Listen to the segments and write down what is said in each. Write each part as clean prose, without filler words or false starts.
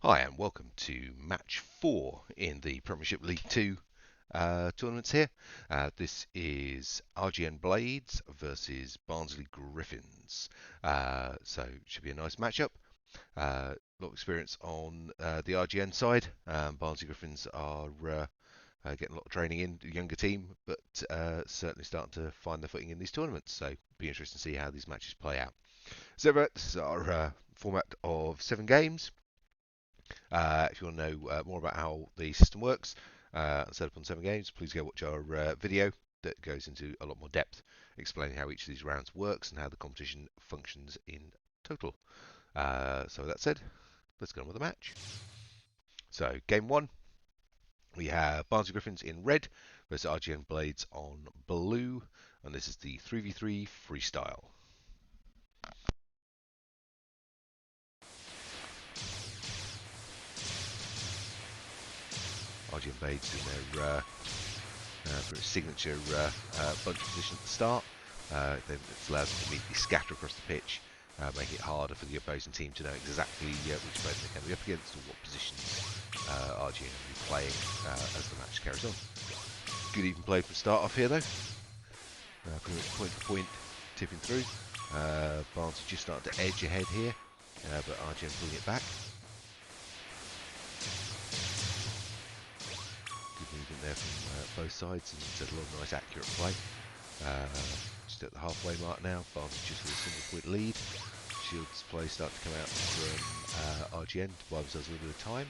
Hi and welcome to match 4 in the Premiership League 2 tournaments here. This is RGN Blades versus Barnsley Griffins. So it should be a nice matchup. A lot of experience on the RGN side. Barnsley Griffins are getting a lot of training in, the younger team, but certainly starting to find their footing in these tournaments. So it'll be interesting to see how these matches play out. So this is our format of 7 games. If you want to know more about how the system works, set up on 7 games, please go watch our video that goes into a lot more depth, explaining how each of these rounds works and how the competition functions in total. So with that said, let's get on with the match. So game 1, we have Barnsley Griffins in red versus RGN Blades on blue, and this is the 3v3 freestyle. RGN Blades in their signature bunch position at the start. Then it allows them to immediately scatter across the pitch, making it harder for the opposing team to know exactly which opponent they can be up against or what positions RGN will be playing as the match carries on. Good even play from start off here though. Pretty much point to point, tipping through. Barnsley just starting to edge ahead here, but RGN pulling it back. Movement there from both sides, and it's a lot of nice accurate play. Just at the halfway mark now, Barnsley just with a single point lead. Shields play starting to come out from RGN to buy themselves a little bit of time.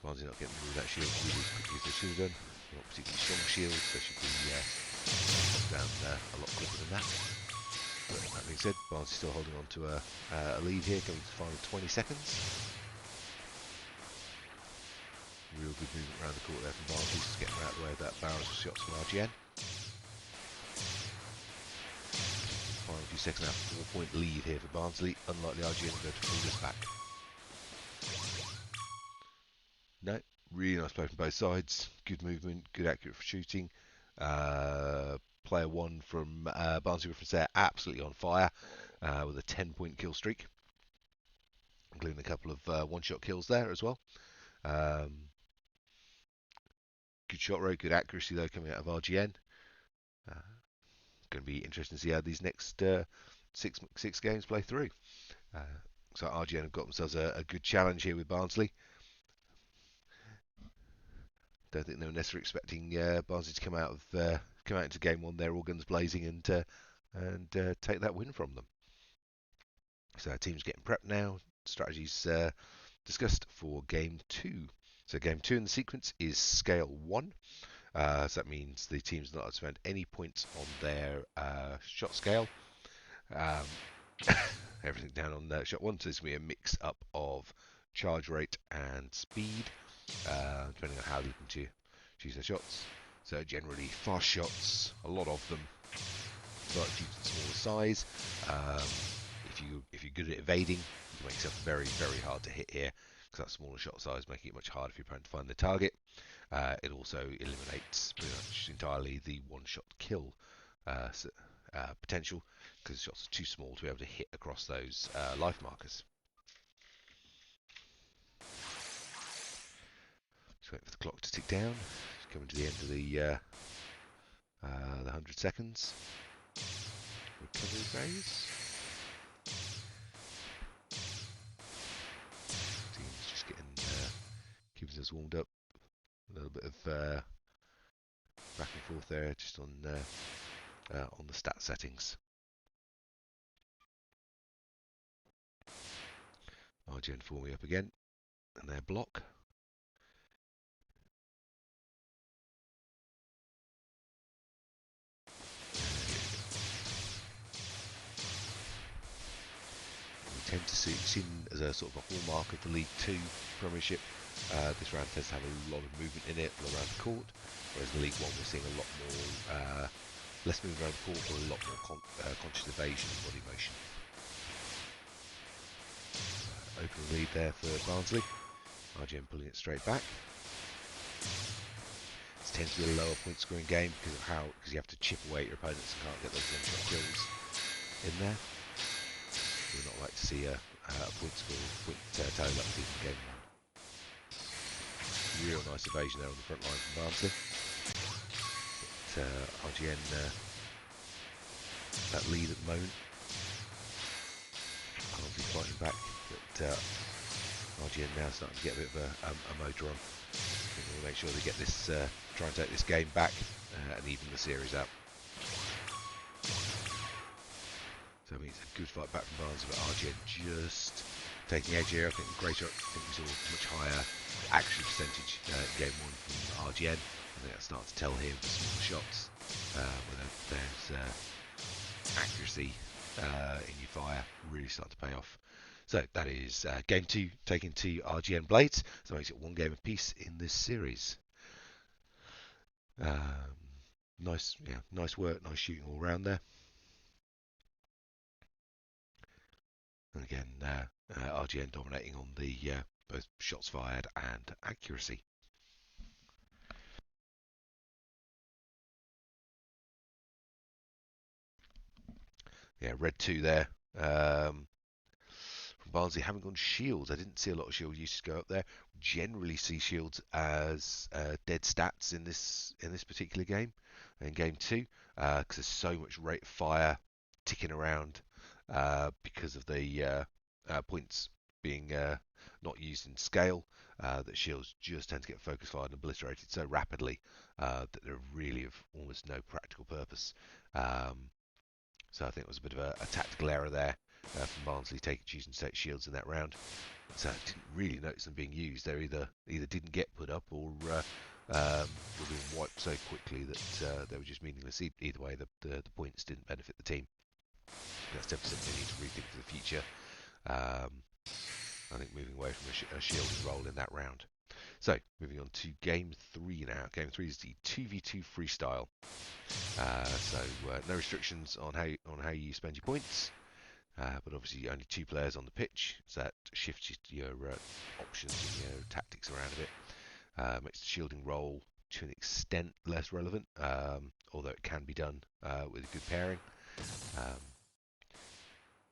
Barnsley not getting rid of that shield really as quickly as they should have done. Not particularly strong shields, so they should be knocked down a lot quicker than that. But that being said, Barnsley still holding on to a lead here, going to the final 20 seconds. Real good movement around the court there from Barnsley, just getting out of the way of that barrage of shots from RGN. Final few seconds now, 4-point lead here for Barnsley. Unlikely RGN to be able to pull this back. No, really nice play from both sides. Good movement, good accurate for shooting. Player 1 from Barnsley Griffins there, absolutely on fire with a 10-point kill streak, including a couple of one-shot kills there as well. Good shot rate, good accuracy though coming out of RGN. Going to be interesting to see how these next six games play through. So RGN have got themselves a good challenge here with Barnsley. Don't think they were necessarily expecting Barnsley to come out into game 1 there all guns blazing and take that win from them. So our team's getting prepped now. Strategies discussed for game 2. So game 2 in the sequence is scale 1. So that means the team's not allowed to spend any points on their shot scale. Everything down on shot 1, so this will be a mix up of charge rate and speed, depending on how they're looking to choose their shots. So generally fast shots, a lot of them, but due to the smaller size, if you're good at evading, you can make yourself very, very hard to hit here, because that smaller shot size making it much harder for your opponent to find the target. It also eliminates pretty much entirely the one-shot kill potential, because the shots are too small to be able to hit across those life markers. Just wait for the clock to tick down. It's coming to the end of the 100 seconds. Recovery phase. Team's just getting keeping us warmed up. A little bit of back and forth there, just on the stat settings. RGN forming up again, and their block. We tend to see it seen as a sort of a hallmark of the League 2 Premiership. This round tends to have a lot of movement in it all around the court, whereas in League 1 we're seeing a lot more less movement around the court, but a lot more conscious evasion and body motion. Open lead there for Barnsley. RGN pulling it straight back. This tends to be a lower point scoring game because you have to chip away at your opponents and can't get those one-shot kills in there. We would not like to see a point HADO that was in game 1. Real nice evasion there on the front line from Barnsley. But RGN that lead at the moment. Barnsley fighting back, but RGN now starting to get a bit of a motor on. I think we'll make sure they get this, try and take this game back and even the series out. So I mean, it's a good fight back from Barnsley, but RGN just taking the edge here. I think we saw a much higher action percentage in game 1 from RGN. I think that's starting to tell here with the smaller shots, whether there's accuracy in your fire really start to pay off. So that is game 2 taken to RGN Blades. So it makes it 1 game apiece in this series. Nice work, nice shooting all round there. And again, RGN dominating on the both shots fired and accuracy. Yeah, red 2 there. From Barnsley haven't gone shields. I didn't see a lot of shield usage go up there. Generally see shields as dead stats in this particular game, in game 2, because there's so much rate of fire ticking around because of the points being not used in scale. That shields just tend to get focus fired and obliterated so rapidly that they're really of almost no practical purpose. So I think it was a bit of a tactical error there from Barnsley choosing to take shields in that round. So I didn't really notice them being used. They either didn't get put up or were being wiped so quickly that they were just meaningless. Either way, the points didn't benefit the team. That's definitely something they need to rethink for the future. I think moving away from a shielding role in that round. So moving on to game 3 now. Game 3 is the 2v2 freestyle. So no restrictions on how you spend your points, but obviously only 2 players on the pitch, so that shifts your options and your tactics around a bit. Makes the shielding role to an extent less relevant, although it can be done with a good pairing.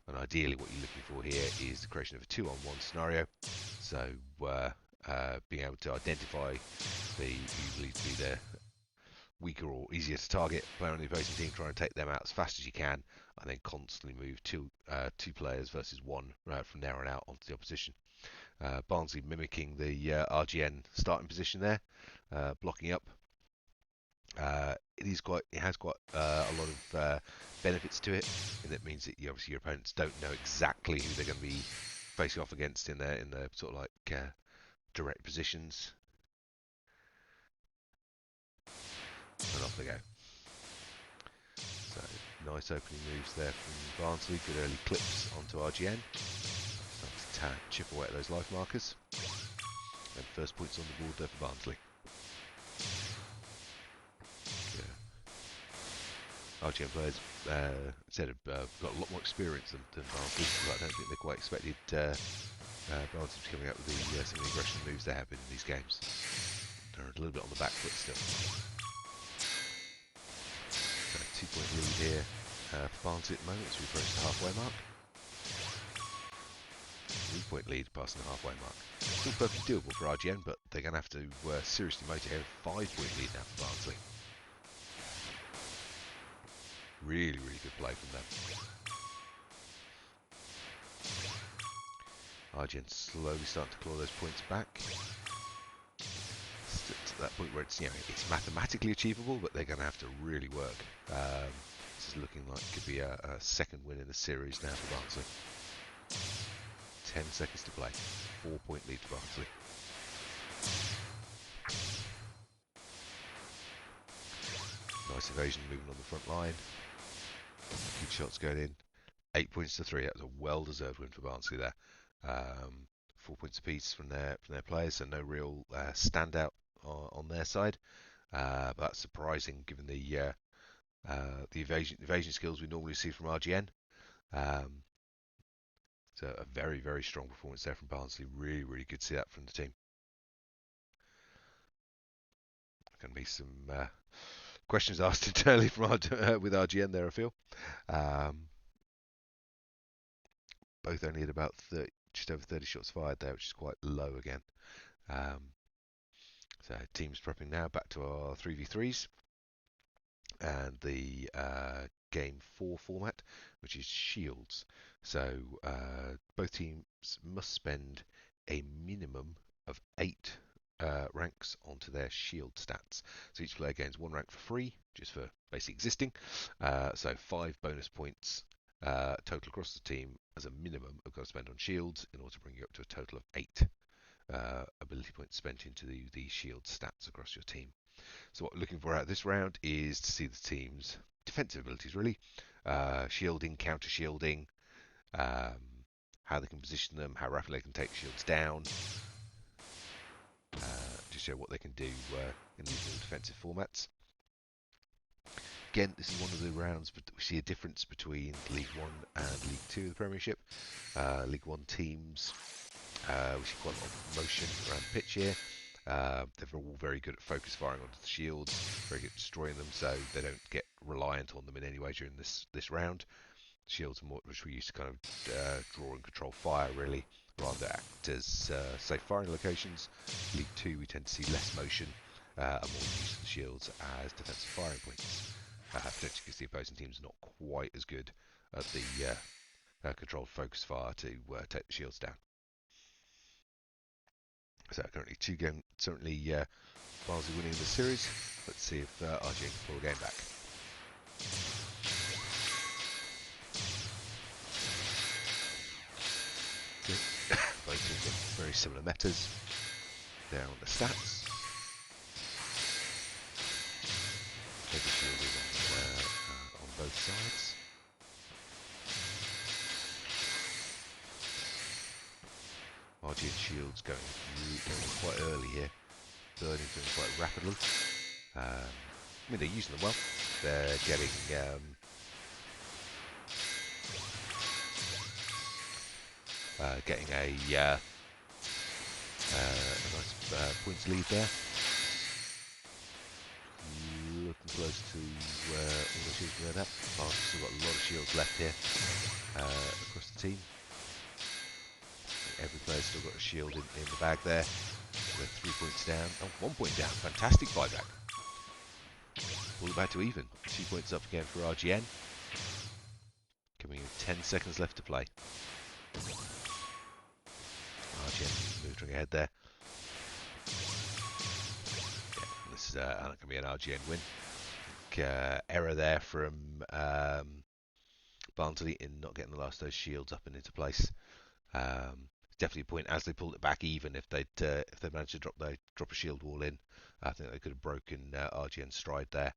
And ideally what you're looking for here is the creation of a 2-on-1 scenario. So being able to identify the usually to be the weaker or easier to target player on the opposing team, try and take them out as fast as you can, and then constantly move two players versus 1 from there on out onto the opposition. Barnsley mimicking the RGN starting position there, blocking up. It has quite a lot of benefits to it, and it means that obviously your opponents don't know exactly who they're going to be facing off against in their sort of like direct positions. And off they go. So nice opening moves there from Barnsley. Good early clips onto RGN. Starting to chip away at those life markers. And first points on the board there for Barnsley. RGN players said have got a lot more experience than Barnsley, but I don't think they quite expected Barnsley to be coming out with some of the aggression moves they have been in these games. They're a little bit on the back foot still. 2-point lead here for Barnsley at the moment as we approach the halfway mark. 3-point lead passing the halfway mark. Still perfectly doable for RGN, but they're going to have to seriously motor here. 5-point lead now for Barnsley. Really, really good play from them. RGN slowly starting to claw those points back. To that point where it's it's mathematically achievable, but they're going to have to really work. This is looking like it could be a second win in the series now for Barnsley. 10 seconds to play. 4-point lead for Barnsley. Nice evasion moving on the front line. Good shots going in. 8 points to 3. That was a well-deserved win for Barnsley there. 4 points apiece from their players, so no real standout on their side. But that's surprising given the evasion skills we normally see from RGN. So a very, very strong performance there from Barnsley. Really, really good to see that from the team. Going to be some questions asked internally from with RGN there, I feel. Both only at about just over 30 shots fired there, which is quite low again. So teams prepping now, back to our 3v3s and the game 4 format, which is shields. So both teams must spend a minimum of 8 ranks onto their shield stats. So each player gains 1 rank for free, just for basic existing. So 5 bonus points total across the team as a minimum have got to spend on shields in order to bring you up to a total of 8 ability points spent into the shield stats across your team. So what we're looking for out of this round is to see the team's defensive abilities, really. Shielding, counter shielding, how they can position them, how rapidly they can take shields down, to show what they can do in these more defensive formats. Again, this is one of the rounds, but we see a difference between League 1 and League 2 of the Premiership. League 1 teams, we see quite a lot of motion around the pitch here. They're all very good at focus firing onto the shields, very good at destroying them, so they don't get reliant on them in any way during this round. Shields are more, which we use to kind of draw and control fire, really, rather act as safe firing locations. League 2, we tend to see less motion and more use of the shields as defensive firing points, potentially because the opposing team's not quite as good at the controlled focus fire to take the shields down. So currently 2 games, certainly Barnsley winning the series. Let's see if RGN can pull a game back. Both teams have very similar metas there on the stats. Heavy shielding on both sides. RGN shields going quite early here, burning through them quite rapidly. I mean, they're using them well. They're getting a nice points lead there. Looking close to all the shields we're at. Barnsley's still got a lot of shields left here across the team. Every player's still got a shield in the bag there. They're 3 points down. Oh, 1 point down. Fantastic buyback. Pull it back to even. 2 points up again for RGN. Coming in 10 seconds left to play. RGN moving ahead there. Yeah, this is going to be an RGN win. Error there from Barnsley in not getting the last of those shields up and into place. Definitely a point as they pulled it back even if they managed to drop a shield wall in. I think they could have broken RGN's stride there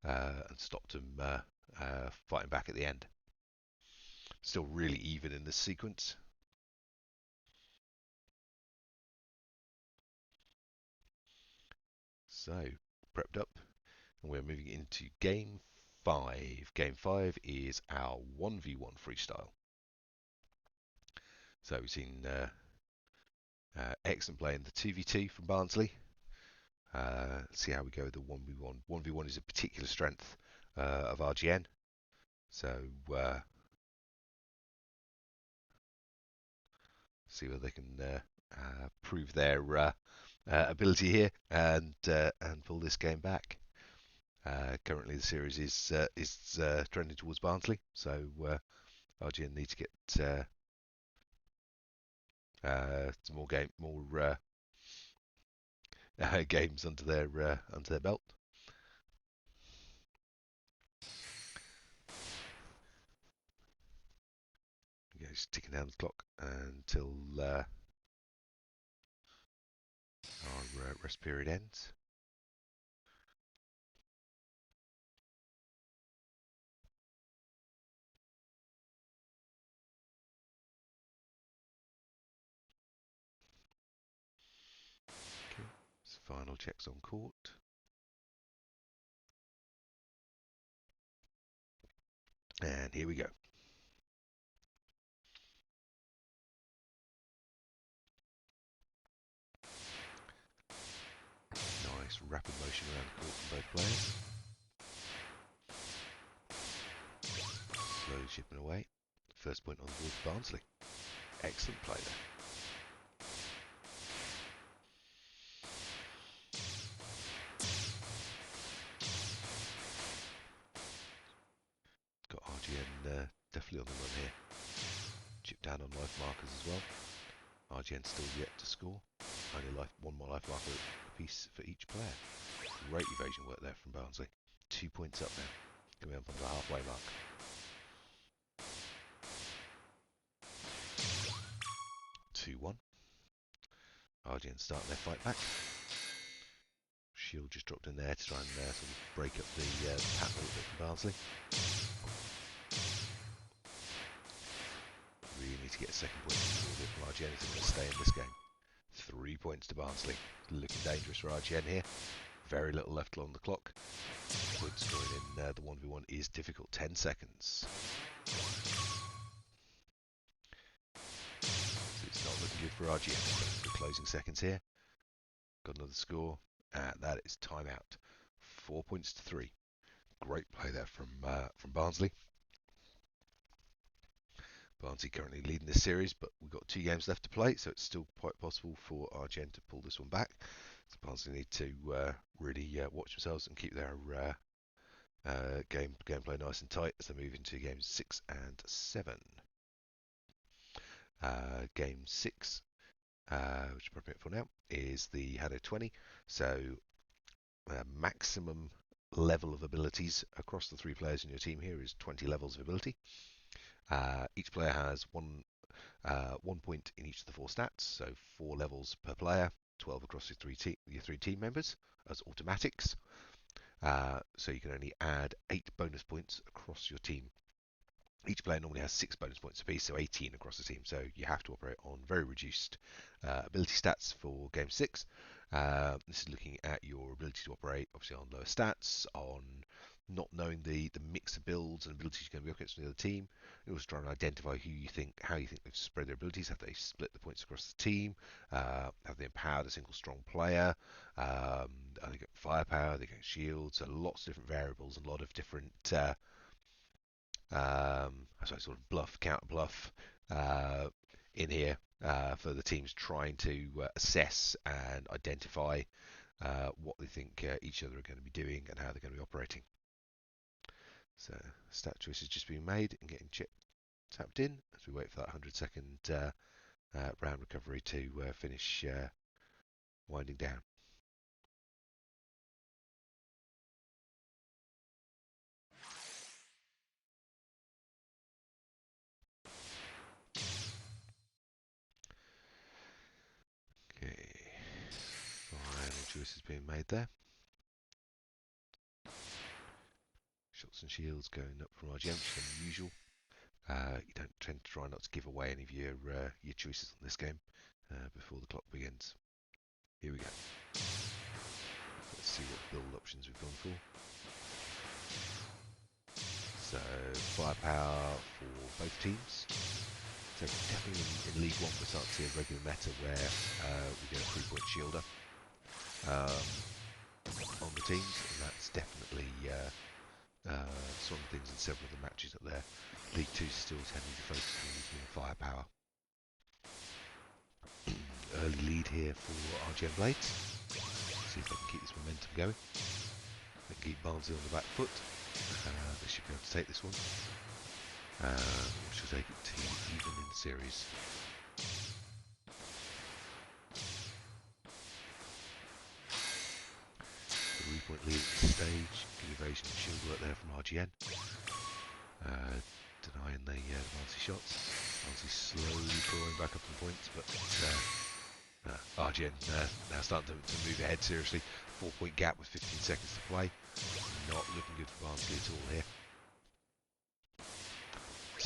and stopped them fighting back at the end. Still really even in this sequence. So prepped up, and we're moving into game 5. Game 5 is our 1v1 freestyle. So we've seen excellent play in the 2v2 from Barnsley. Let's see how we go with the 1v1. 1v1 is a particular strength of RGN. So see whether they can prove their ability here and pull this game back. Currently, the series is trending towards Barnsley, so RGN need to get some more games under their belt. Okay, just ticking down the clock until our rest period ends. Okay, so final checks on court. And here we go. Nice rapid motion around the court from both players. Slowly chipping away. First point on the board for Barnsley. Excellent play there. Got RGN definitely on the run here. Chip down on life markers as well. RGN still yet to score. Only one more life marker apiece for each player. Great evasion work there from Barnsley. 2 points up now. Coming up on the halfway mark. 2-1. RGN starting their fight back. Shield just dropped in there to try and sort of break up the pattern a little bit from Barnsley. Really need to get a second point from RGN if they're going to stay in this game. 3 points to Barnsley. Looking dangerous for RGN here. Very little left on the clock. Point scoring in the 1v1 is difficult. 10 seconds. So it's not looking good for RGN. The closing seconds here. Got another score. And that is timeout. 4 points to 3. Great play there from Barnsley. Barnsley currently leading this series, but we've got 2 games left to play, so it's still quite possible for RGN to pull this one back. So Barnsley need to really watch themselves and keep their gameplay nice and tight as they move into games 6 and 7. Game 6, which is appropriate for now, is the HADO 20. So maximum level of abilities across the 3 players in your team here is 20 levels of ability. Each player has one point in each of the 4 stats, so 4 levels per player, 12 across your 3 team members as automatics. So you can only add 8 bonus points across your team. Each player normally has 6 bonus points apiece, so 18 across the team. So you have to operate on very reduced ability stats for Game 6. This is looking at your ability to operate, obviously, on lower stats, on not knowing the mix of builds and abilities you're going to be up against from the other team. You're also trying to identify how you think they've spread their abilities. Have they split the points across the team? Have they empowered a single strong player? Are they got firepower? Are they got shields? So lots of different variables and a lot of different sort of bluff, counter bluff in here for the teams trying to assess and identify what they think each other are going to be doing and how they're going to be operating. So stat choice is just being made and getting tapped in as we wait for that 100-second round recovery to finish winding down. Okay, final choice is being made there. Shots and shields going up from RGN, which is unusual. You don't tend to try not to give away any of your choices on this game before the clock begins. Here we go. Let's see what build options we've gone for. So firepower for both teams. So definitely in League 1 we're starting to see a regular meta where we get a 3-point shielder on the teams, and that's definitely some things in several of the matches up there. League 2 is still tending to focus on more firepower. Early lead here for RGN Blades. See if they can keep this momentum going. They can keep Barnsley on the back foot. They should be able to take this one. Which will take it to even in the series. The 3-point lead at this stage. Good evasion and shield work there from RGN. Denying the Barnsley shots. Barnsley slowly clawing back up on points, but RGN now starting to move ahead seriously. 4-point gap with 15 seconds to play. Not looking good for Barnsley at all here.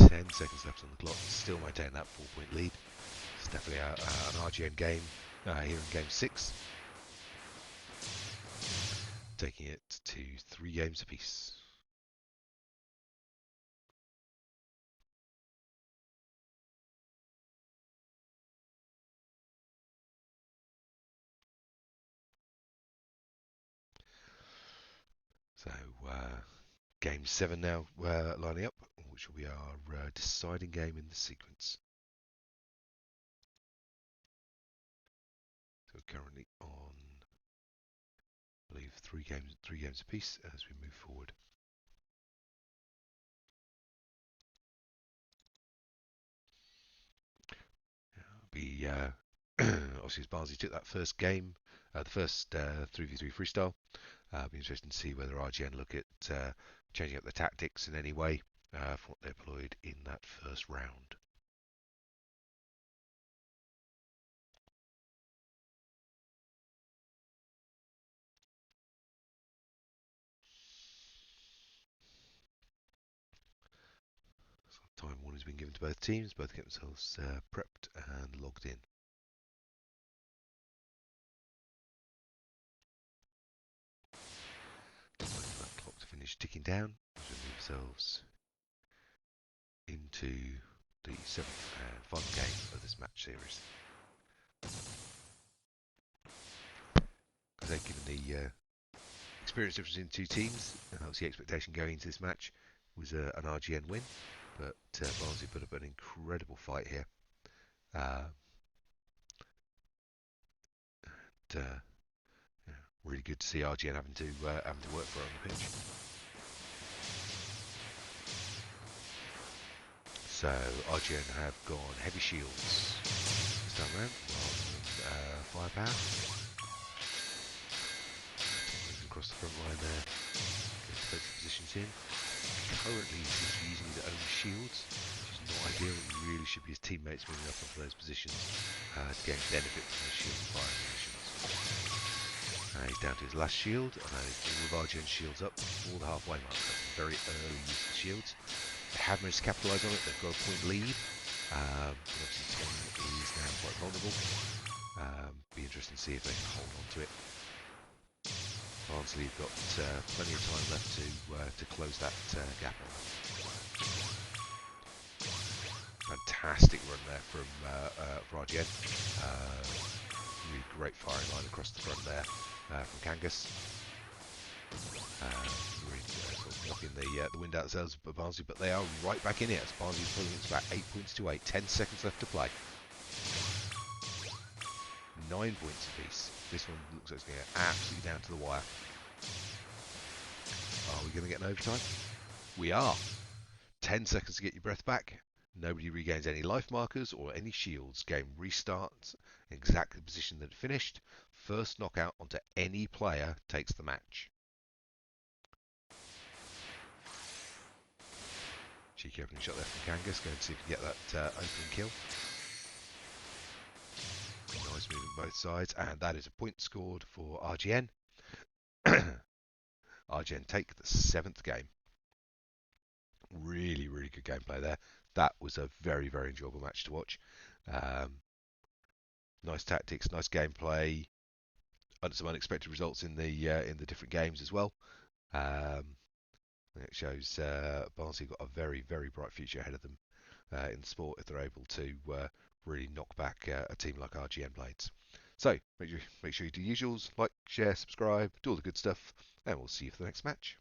10 seconds left on the clock. Still maintain that 4-point lead. It's definitely an RGN game here in Game 6. Taking it to 3 games apiece. So Game 7 now lining up, which will be our deciding game in the sequence. currently on, I believe, three games apiece as we move forward. Obviously, as Barnsley took that first game, the first 3v3 freestyle. It'll be interesting to see whether RGN look at changing up the tactics in any way from what they employed in that first round. Time warning has been given to both teams. Both get themselves prepped and logged in. Wait for that clock to finish ticking down as we move ourselves into the 7th and final game of this match series. As they've given the experience difference in two teams, and that was the expectation going into this match, was an RGN win, but Barnsley put up an incredible fight here. Really good to see RGN having to work for it on the pitch. So RGN have gone heavy shields this time around rather than firepower. Across the front line there, get defensive positions in. Currently he's using his own shields, which is not ideal. It really should be his teammates moving up onto those positions to gain benefit from those shield and fire positions. He's down to his last shield, and all of RGN's shields up before the halfway mark. That's a very early use of shields. They have managed to capitalise on it. They've got a point lead. Obviously, Tom is now quite vulnerable. Be interesting to see if they can hold on to it. Barnsley have got plenty of time left to close that gap on. Fantastic run there from RGN. Really great firing line across the front there from Kangas. Really sort of knocking the wind out of the sails of Barnsley, but they are right back in it. As Barnsley's pulling it back 8 points to 8. 10 seconds left to play. 9 points apiece. This one looks like it's going to get absolutely down to the wire. Are we going to get an overtime? We are. 10 seconds to get your breath back. Nobody regains any life markers or any shields. Game restarts in exactly the position that it finished. First knockout onto any player takes the match. Cheeky opening shot there from Kangas. Going to see if we can get that opening kill. Nice movement both sides, and that is a point scored for RGN. RGN take the 7th game. Really, really good gameplay there. That was a very, very enjoyable match to watch. Nice tactics, nice gameplay, and some unexpected results in the different games as well. It shows Barnsley got a very, very bright future ahead of them in the sport if they're able to really knock back a team like RGN Blades. So make sure you do the usuals, like, share, subscribe, do all the good stuff, and we'll see you for the next match.